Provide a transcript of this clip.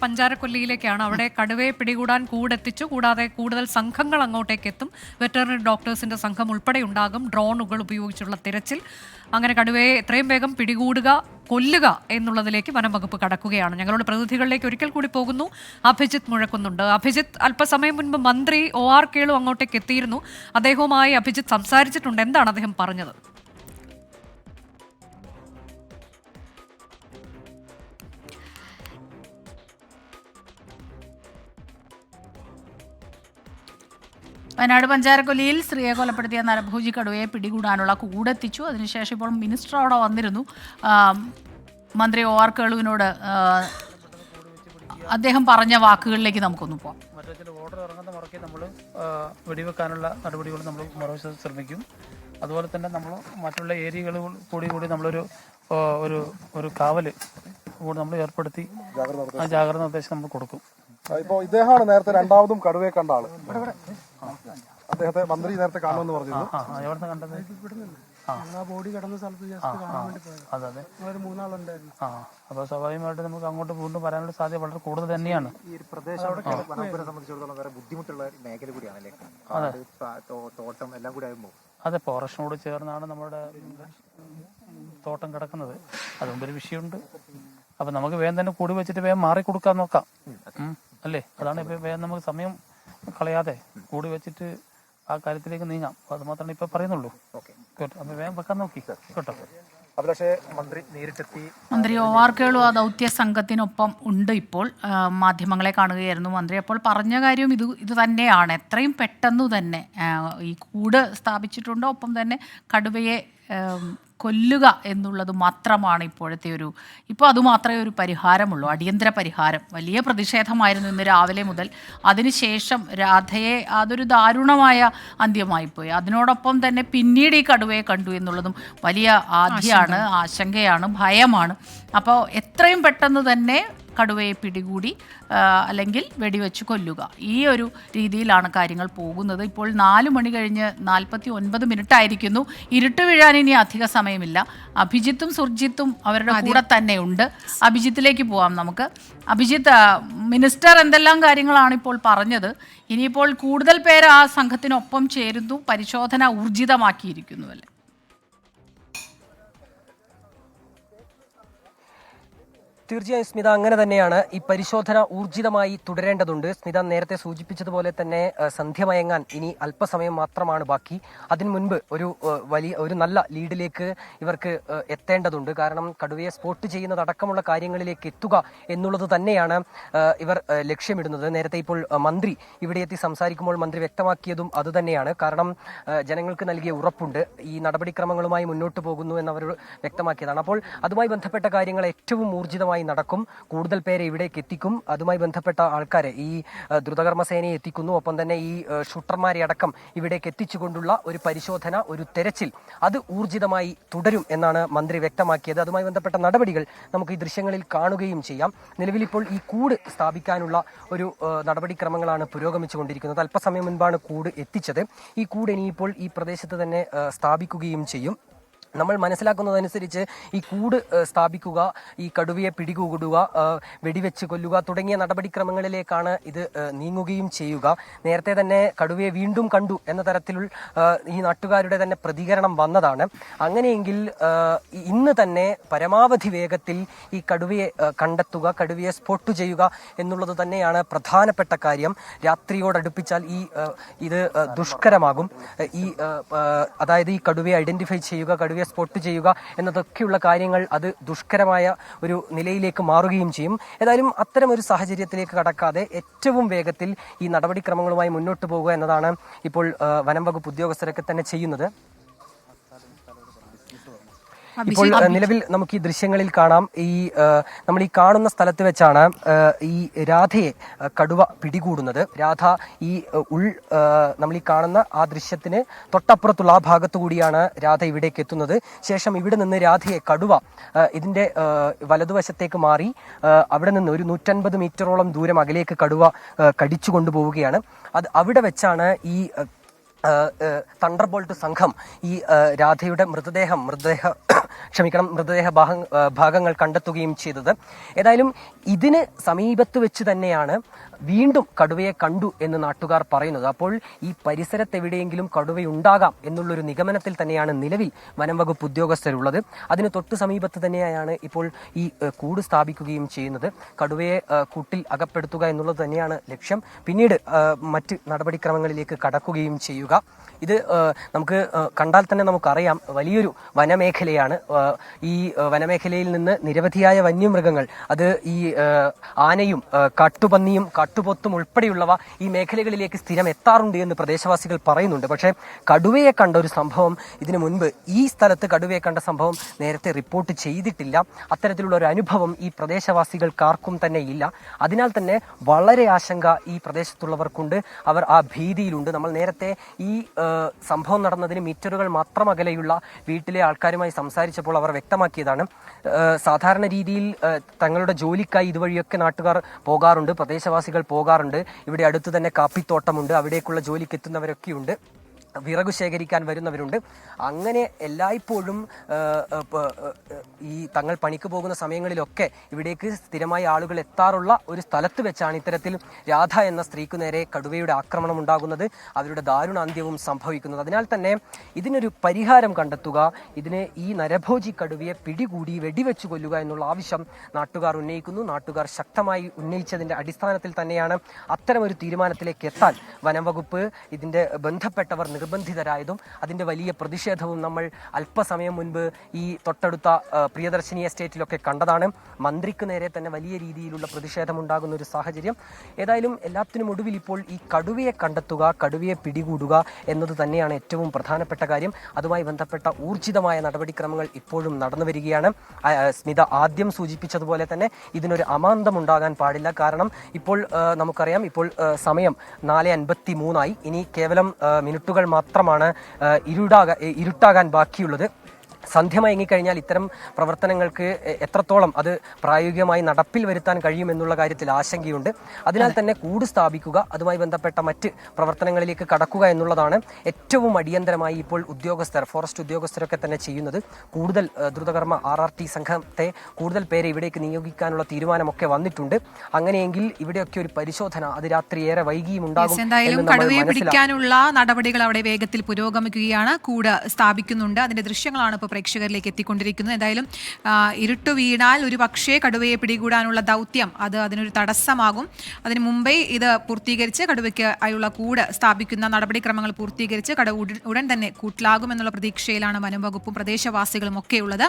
പഞ്ചാരക്കൊല്ലിയിലേക്കാണ്. അവിടെ കടുവയെ പിടികൂടാൻ കൂടെത്തിച്ചു. കൂടാതെ കൂടുതൽ സംഘങ്ങൾ അങ്ങോട്ടേക്ക് എത്തും. വെറ്ററിനറി ഡോക്ടേഴ്സിന്റെ സംഘം ഉൾപ്പെടെ ഉണ്ടാകും. ഡ്രോണുകൾ ഉപയോഗിച്ചുള്ള തിരച്ചിൽ. അങ്ങനെ കടുവയെ എത്രയും വേഗം പിടികൂടുക, കൊല്ലുക എന്നുള്ളതിലേക്ക് വനം വകുപ്പ് കടക്കുകയാണ്. ഞങ്ങളുടെ പ്രതിനിധികളിലേക്ക് ഒരിക്കൽ കൂടി പോകുന്നു. അഭിജിത്ത് മുഴക്കുന്നുണ്ട്. അഭിജിത്ത്, അല്പസമയം മുൻപ് മന്ത്രി OR കേളു അങ്ങോട്ടേക്ക് എത്തിയിരുന്നു. അദ്ദേഹവുമായി അഭിജിത്ത് സംസാരിച്ചിട്ടുണ്ട്. എന്താണ് അദ്ദേഹം പറഞ്ഞത്? വയനാട് പഞ്ചാരക്കൊല്ലിയിൽ സ്ത്രീയെ കൊലപ്പെടുത്തിയ നരഭോജി കടുവയെ പിടികൂടാനുള്ള കൂടെത്തിച്ചു. അതിനുശേഷം ഇപ്പോൾ മിനിസ്റ്റർ അവിടെ വന്നിരുന്നു. മന്ത്രി OR കേളുവിനോട് അദ്ദേഹം പറഞ്ഞ വാക്കുകളിലേക്ക് നമുക്കൊന്ന് പോകാം. മറ്റേ ഓർഡർ ഇറങ്ങുന്ന മുറയ്ക്ക് നമ്മൾ വെടിവെക്കാനുള്ള നടപടികൾ നമ്മൾ മറുവശത്ത് ശ്രമിക്കും. അതുപോലെ തന്നെ നമ്മൾ മറ്റുള്ള ഏരിയകളിൽ കൂടി നമ്മളൊരു ഒരു കാവല് കൂടി നമ്മൾ ഏർപ്പെടുത്തി ജാഗ്രത നിർദ്ദേശം നമ്മൾ കൊടുക്കും. ഇപ്പോൾ ഇദ്ദേഹമാണ് നേരത്തെ രണ്ടാമതും കടുവയെ കണ്ട ആള്. അദ്ദേഹത്തെ മന്ത്രി നേരത്തെ കാണുമെന്ന് പറഞ്ഞിരുന്നു. എവിടെ കണ്ടത്? ബോഡി കിടന്ന സ്ഥലത്ത് അതെ മൂന്നാളുണ്ടായിരുന്നു. അപ്പോൾ സ്വാഭാവികമായിട്ട് നമുക്ക് അങ്ങോട്ട് വീണ്ടും വരാനുള്ള സാധ്യത വളരെ കൂടുതൽ തന്നെയാണ്. ഈ ഒരു പ്രദേശം സംബന്ധിച്ചിടത്തോളം വേറെ ബുദ്ധിമുട്ടുള്ള മേഖല കൂടിയാണല്ലേ, തോട്ടം എല്ലാം കൂടി ആകുമ്പോൾ. അതെ, ഫോറസ്റ്റിനോട് ചേർന്നാണ് നമ്മുടെ തോട്ടം കിടക്കുന്നത്. അതുകൊണ്ടൊരു വിഷയമുണ്ട്. അപ്പൊ നമുക്ക് വേഗം തന്നെ കൂടി വെച്ചിട്ട് വേഗം മാറി കൊടുക്കാൻ നോക്കാം, അല്ലേ? അതാണ് ഇപ്പൊ വേഗം നമുക്ക് സമയം കളയാതെ കൂടി വെച്ചിട്ട് ആ കാര്യത്തിലേക്ക് നീങ്ങാം. അത് മാത്രമേ ഇപ്പൊ പറയുന്നുള്ളൂ. അപ്പൊ വേഗം വെക്കാൻ നോക്കി കേട്ടോ. മന്ത്രി OR കേളു ആ ദൗത്യ സംഘത്തിനൊപ്പം ഉണ്ട്. ഇപ്പോൾ മാധ്യമങ്ങളെ കാണുകയായിരുന്നു മന്ത്രി. അപ്പോൾ പറഞ്ഞ കാര്യം ഇത് തന്നെയാണ്. എത്രയും പെട്ടെന്ന് തന്നെ ഈ കൂട് സ്ഥാപിച്ചിട്ടുണ്ട്. ഒപ്പം തന്നെ കടുവയെ കൊല്ലുക എന്നുള്ളത് മാത്രമാണ് ഇപ്പോഴത്തെ ഇപ്പോൾ അതുമാത്രമേ ഒരു പരിഹാരമുള്ളൂ, അടിയന്തര പരിഹാരം. വലിയ പ്രതിഷേധമായിരുന്നു ഇന്ന് രാവിലെ മുതൽ. അതിനുശേഷം രാധയെ അതൊരു ദാരുണമായ അന്ത്യമായിപ്പോയി. അതിനോടൊപ്പം തന്നെ പിന്നീട് ഈ കടുവയെ കണ്ടു എന്നുള്ളതും വലിയ ആധിയാണ്, ആശങ്കയാണ്, ഭയമാണ്. അപ്പോൾ എത്രയും പെട്ടെന്ന് തന്നെ കടുവയെ പിടികൂടി അല്ലെങ്കിൽ വെടിവെച്ച് കൊല്ലുക, ഈ ഒരു രീതിയിലാണ് കാര്യങ്ങൾ പോകുന്നത്. ഇപ്പോൾ 4 മണി കഴിഞ്ഞ് 49 മിനിറ്റ് ആയിരിക്കുന്നു. ഇരുട്ട് വീഴാൻ ഇനി അധിക സമയമില്ല. അഭിജിത്തും സുർജിത്തും അവരുടെ കൂടെ തന്നെ ഉണ്ട്. അഭിജിത്തിലേക്ക് പോവാം നമുക്ക്. അഭിജിത്ത്, മിനിസ്റ്റർ എന്തെല്ലാം കാര്യങ്ങളാണ് ഇപ്പോൾ പറഞ്ഞത്? ഇനിയിപ്പോൾ കൂടുതൽ പേര് ആ സംഘത്തിനൊപ്പം ചേരുന്നു, പരിശോധന ഊർജിതമാക്കിയിരിക്കുന്നു അല്ലേ? തീർച്ചയായും സ്മിത, അങ്ങനെ തന്നെയാണ്. ഈ പരിശോധന ഊർജിതമായി തുടരേണ്ടതുണ്ട്. സ്മിത നേരത്തെ സൂചിപ്പിച്ചതുപോലെ തന്നെ സന്ധ്യ മയങ്ങാൻ ഇനി അല്പസമയം മാത്രമാണ് ബാക്കി. അതിനു മുൻപ് ഒരു നല്ല ലീഡിലേക്ക് ഇവർക്ക് എത്തേണ്ടതുണ്ട്. കാരണം കടുവയെ സ്പോട്ട് ചെയ്യുന്നതടക്കമുള്ള കാര്യങ്ങളിലേക്ക് എത്തുക എന്നുള്ളത് തന്നെയാണ് ഇവർ ലക്ഷ്യമിടുന്നത്. നേരത്തെ ഇപ്പോൾ മന്ത്രി ഇവിടെ എത്തി സംസാരിക്കുമ്പോൾ മന്ത്രി വ്യക്തമാക്കിയതും അതുതന്നെയാണ്. കാരണം ജനങ്ങൾക്ക് നൽകിയ ഉറപ്പുണ്ട്, ഈ നടപടിക്രമങ്ങളുമായി മുന്നോട്ട് പോകുന്നു എന്നവർ വ്യക്തമാക്കിയതാണ്. അപ്പോൾ അതുമായി ബന്ധപ്പെട്ട കാര്യങ്ങൾ ഏറ്റവും ഊർജിതമായി നടക്കും. കൂടുതൽ പേരെ ഇവിടേക്ക് എത്തിക്കും. അതുമായി ബന്ധപ്പെട്ട ആൾക്കാരെ, ഈ ദ്രുതകർമ്മസേനയെ എത്തിക്കുന്നു. ഒപ്പം തന്നെ ഈ ഷൂട്ടർമാരെ അടക്കം ഇവിടേക്ക് എത്തിച്ചുകൊണ്ടുള്ള ഒരു പരിശോധന, ഒരു തെരച്ചിൽ അത് ഊർജിതമായി തുടരും എന്നാണ് മന്ത്രി വ്യക്തമാക്കിയത്. അതുമായി ബന്ധപ്പെട്ട നടപടികൾ നമുക്ക് ഈ ദൃശ്യങ്ങളിൽ കാണുകയും ചെയ്യാം. നിലവിൽ ഇപ്പോൾ ഈ കൂട് സ്ഥാപിക്കാനുള്ള ഒരു നടപടിക്രമങ്ങളാണ് പുരോഗമിച്ചുകൊണ്ടിരിക്കുന്നത്. അല്പസമയം മുൻപാണ് കൂട് എത്തിച്ചത്. ഈ കൂട് ഇനിയിപ്പോൾ ഈ പ്രദേശത്ത് തന്നെ സ്ഥാപിക്കുകയും ചെയ്യും. നമ്മൾ മനസ്സിലാക്കുന്നതനുസരിച്ച് ഈ കൂട് സ്ഥാപിക്കുക, ഈ കടുവയെ പിടികൂടുക, വെടിവെച്ച് കൊല്ലുക തുടങ്ങിയ നടപടിക്രമങ്ങളിലേക്കാണ് ഇത് നീങ്ങുകയും ചെയ്യുക. നേരത്തെ തന്നെ കടുവയെ വീണ്ടും കണ്ടു എന്ന തരത്തിലുള്ള ഈ നാട്ടുകാരുടെ തന്നെ പ്രതികരണം വന്നതാണ്. അങ്ങനെയെങ്കിൽ ഇന്ന് തന്നെ പരമാവധി വേഗത്തിൽ ഈ കടുവയെ കണ്ടെത്തുക, കടുവയെ സ്പോട്ട് ചെയ്യുക എന്നുള്ളത് തന്നെയാണ് പ്രധാനപ്പെട്ട കാര്യം. രാത്രിയോടടുപ്പിച്ചാൽ ഇത് ദുഷ്കരമാകും. അതായത് ഈ കടുവയെ ഐഡന്റിഫൈ ചെയ്യുക, കടുവയെ സ്പോട്ട് ചെയ്യുക എന്നതൊക്കെയുള്ള കാര്യങ്ങൾ അത് ദുഷ്കരമായ ഒരു നിലയിലേക്ക് മാറുകയും ചെയ്യും. ഏതായാലും അത്തരം ഒരു സാഹചര്യത്തിലേക്ക് കടക്കാതെ ഏറ്റവും വേഗത്തിൽ ഈ നടപടിക്രമങ്ങളുമായി മുന്നോട്ട് പോകുക എന്നതാണ് ഇപ്പോൾ വനം വകുപ്പ് ഉദ്യോഗസ്ഥരൊക്കെ തന്നെ ചെയ്യുന്നത്. ഇപ്പോൾ നിലവിൽ നമുക്ക് ഈ ദൃശ്യങ്ങളിൽ കാണാം, നമ്മൾ ഈ കാണുന്ന സ്ഥലത്ത് വെച്ചാണ് ഈ രാധയെ കടുവ പിടികൂടുന്നത്. രാധ നമ്മൾ ഈ കാണുന്ന ആ ദൃശ്യത്തിന് തൊട്ടപ്പുറത്തുള്ള ആ ഭാഗത്തു കൂടിയാണ് രാധ ഇവിടേക്ക് എത്തുന്നത്. ശേഷം ഇവിടെ നിന്ന് രാധയെ കടുവ ഇതിന്റെ വലതുവശത്തേക്ക് മാറി അവിടെ നിന്ന് ഒരു 150 മീറ്ററോളം ദൂരം അകലേക്ക് കടുവ കടിച്ചു കൊണ്ടുപോവുകയാണ്. അവിടെ വെച്ചാണ് ഈ തണ്ടർബോൾട്ട് സംഘം ഈ രാധയുടെ മൃതദേഹ ഭാഗങ്ങൾ കണ്ടെത്തുകയും ചെയ്തത്. ഏതായാലും ഇതിന് സമീപത്ത് വെച്ച് തന്നെയാണ് വീണ്ടും കടുവയെ കണ്ടു എന്ന് നാട്ടുകാർ പറയുന്നത്. അപ്പോൾ ഈ പരിസരത്തെവിടെയെങ്കിലും കടുവയുണ്ടാകാം എന്നുള്ളൊരു നിഗമനത്തിൽ തന്നെയാണ് നിലവിൽ വനം വകുപ്പ് ഉദ്യോഗസ്ഥരുള്ളത്. അതിന് തൊട്ടു സമീപത്ത് തന്നെയാണ് ഇപ്പോൾ ഈ കൂട് സ്ഥാപിക്കുകയും ചെയ്യുന്നത്. കടുവയെ കൂട്ടിൽ അകപ്പെടുത്തുക എന്നുള്ളത് തന്നെയാണ് ലക്ഷ്യം. പിന്നീട് മറ്റ് നടപടിക്രമങ്ങളിലേക്ക് കടക്കുകയും ചെയ്യുക. ഇത് നമുക്ക് കണ്ടാൽ തന്നെ നമുക്കറിയാം, വലിയൊരു വനമേഖലയാണ്. ഈ വനമേഖലയിൽ നിന്ന് നിരവധിയായ വന്യമൃഗങ്ങൾ, അത് ഈ ആനയും കാട്ടുപന്നിയും കാട്ടുപോത്തും ഉൾപ്പെടെയുള്ളവ ഈ മേഖലകളിലേക്ക് സ്ഥിരം എത്താറുണ്ട് എന്ന് പ്രദേശവാസികൾ പറയുന്നുണ്ട്. പക്ഷേ കടുവയെ കണ്ട ഒരു സംഭവം ഇതിനു മുൻപ് ഈ സ്ഥലത്ത് കടുവയെ കണ്ട സംഭവം നേരത്തെ റിപ്പോർട്ട് ചെയ്തിട്ടില്ല. അത്തരത്തിലുള്ള ഒരു അനുഭവം ഈ പ്രദേശവാസികൾക്കാർക്കും തന്നെ ഇല്ല. അതിനാൽ തന്നെ വളരെ ആശങ്ക ഈ പ്രദേശത്തുള്ളവർക്കുണ്ട്. അവർ ആ ഭീതിയിലുണ്ട്. നമ്മൾ നേരത്തെ ഈ സംഭവം നടന്നതിന് മീറ്ററുകൾ മാത്രം അകലെയുള്ള വീട്ടിലെ ആൾക്കാരുമായി സംസാരിച്ചപ്പോൾ അവർ വ്യക്തമാക്കിയതാണ്, സാധാരണ രീതിയിൽ തങ്ങളുടെ ജോലിക്കായി ഇതുവഴിയൊക്കെ നാട്ടുകാർ പോകാറുണ്ട്, പ്രദേശവാസികൾ പോകാറുണ്ട്. ഇവിടെ അടുത്ത് തന്നെ കാപ്പിത്തോട്ടമുണ്ട്, അവിടേക്കുള്ള ജോലിക്ക് എത്തുന്നവരൊക്കെയുണ്ട്, വിറകു ശേഖരിക്കാൻ വരുന്നവരുണ്ട്. അങ്ങനെ എല്ലായ്പ്പോഴും ഈ തങ്ങൾ പണിക്ക് പോകുന്ന സമയങ്ങളിലൊക്കെ ഇവിടേക്ക് സ്ഥിരമായി ആളുകൾ എത്താറുള്ള ഒരു സ്ഥലത്ത് വെച്ചാണ് ഇത്തരത്തിൽ രാധ എന്ന സ്ത്രീക്ക് നേരെ കടുവയുടെ ആക്രമണം ഉണ്ടാകുന്നത്, അവരുടെ ദാരുണാന്ത്യവും സംഭവിക്കുന്നത്. അതിനാൽ തന്നെ ഇതിനൊരു പരിഹാരം കണ്ടെത്തുക, ഇതിന് ഈ നരഭോജി കടുവയെ പിടികൂടി വെടിവെച്ചു കൊല്ലുക എന്നുള്ള ആവശ്യം നാട്ടുകാർ ഉന്നയിക്കുന്നു. നാട്ടുകാർ ശക്തമായി ഉന്നയിച്ചതിന്റെ അടിസ്ഥാനത്തിൽ തന്നെയാണ് അത്തരമൊരു തീരുമാനത്തിലേക്ക് എത്താൻ വനം വകുപ്പ് ഇതിന്റെ ബന്ധപ്പെട്ടവർ നിർബന്ധിതരായതും അതിന്റെ വലിയ പ്രതിഷേധവും നമ്മൾ അല്പസമയം മുൻപ് ഈ തൊട്ടടുത്ത പ്രിയദർശിനി എസ്റ്റേറ്റിലൊക്കെ കണ്ടതാണ്. മന്ത്രിക്ക് നേരെ തന്നെ വലിയ രീതിയിലുള്ള പ്രതിഷേധമുണ്ടാകുന്ന ഒരു സാഹചര്യം. ഏതായാലും എല്ലാത്തിനും ഒടുവിൽ ഇപ്പോൾ ഈ കടുവയെ കണ്ടെത്തുക, കടുവയെ പിടികൂടുക എന്നത് തന്നെയാണ് ഏറ്റവും പ്രധാനപ്പെട്ട കാര്യം. അതുമായി ബന്ധപ്പെട്ട ഊർജിതമായ നടപടിക്രമങ്ങൾ ഇപ്പോഴും നടന്നു വരികയാണ്. സ്മിത ആദ്യം സൂചിപ്പിച്ചതുപോലെ തന്നെ ഇതിനൊരു അമാന്തം ഉണ്ടാകാൻ പാടില്ല. കാരണം ഇപ്പോൾ നമുക്കറിയാം, ഇപ്പോൾ സമയം 4:53 ഇനി കേവലം മിനിറ്റുകൾ മാത്രമാണ് ഇരുട്ടാകാൻ ബാക്കിയുള്ളത്. സന്ധ്യ മയങ്ങിക്കഴിഞ്ഞാൽ ഇത്തരം പ്രവർത്തനങ്ങൾക്ക് എത്രത്തോളം അത് പ്രായോഗികമായി നടപ്പിൽ വരുത്താൻ കഴിയുമെന്നുള്ള കാര്യത്തിൽ ആശങ്കയുണ്ട്. അതിനാൽ തന്നെ കൂട് സ്ഥാപിക്കുക, അതുമായി ബന്ധപ്പെട്ട മറ്റ് പ്രവർത്തനങ്ങളിലേക്ക് കടക്കുക എന്നുള്ളതാണ് ഏറ്റവും അടിയന്തരമായി ഇപ്പോൾ ഫോറസ്റ്റ് ഉദ്യോഗസ്ഥരൊക്കെ തന്നെ ചെയ്യുന്നത്. കൂടുതൽ ദ്രുതകർമ്മ RRT സംഘത്തെ കൂടുതൽ പേരെ ഇവിടേക്ക് നിയോഗിക്കാനുള്ള തീരുമാനമൊക്കെ വന്നിട്ടുണ്ട്. അങ്ങനെയെങ്കിൽ ഇവിടെയൊക്കെ ഒരു പരിശോധന അത് രാത്രി ഏറെ വൈകിയും ഉണ്ടാകും. എന്തായാലും കടുവയെ പിടിക്കാനുള്ള നടപടികൾ അവിടെ വേഗത്തിൽ പുരോഗമിക്കുകയാണ്. കൂട് സ്ഥാപിക്കുന്നുണ്ട്. അതിന്റെ ദൃശ്യങ്ങളാണ് ഇപ്പോൾ പ്രേക്ഷകരിലേക്ക് എത്തിക്കൊണ്ടിരിക്കുന്നത്. എന്തായാലും ഇരുട്ടു വീണാൽ ഒരു പക്ഷേ കടുവയെ പിടികൂടാനുള്ള ദൗത്യം അതിനൊരു തടസ്സമാകും. അതിനു മുമ്പേ ഇത് പൂർത്തീകരിച്ച് കടുവയ്ക്ക് ആയുള്ള കൂട് സ്ഥാപിക്കുന്ന നടപടിക്രമങ്ങൾ പൂർത്തീകരിച്ച് കടുവ ഉടൻ തന്നെ കൂട്ടിലാകുമെന്നുള്ള പ്രതീക്ഷയിലാണ് വനം വകുപ്പും പ്രദേശവാസികളും ഒക്കെ ഉള്ളത്.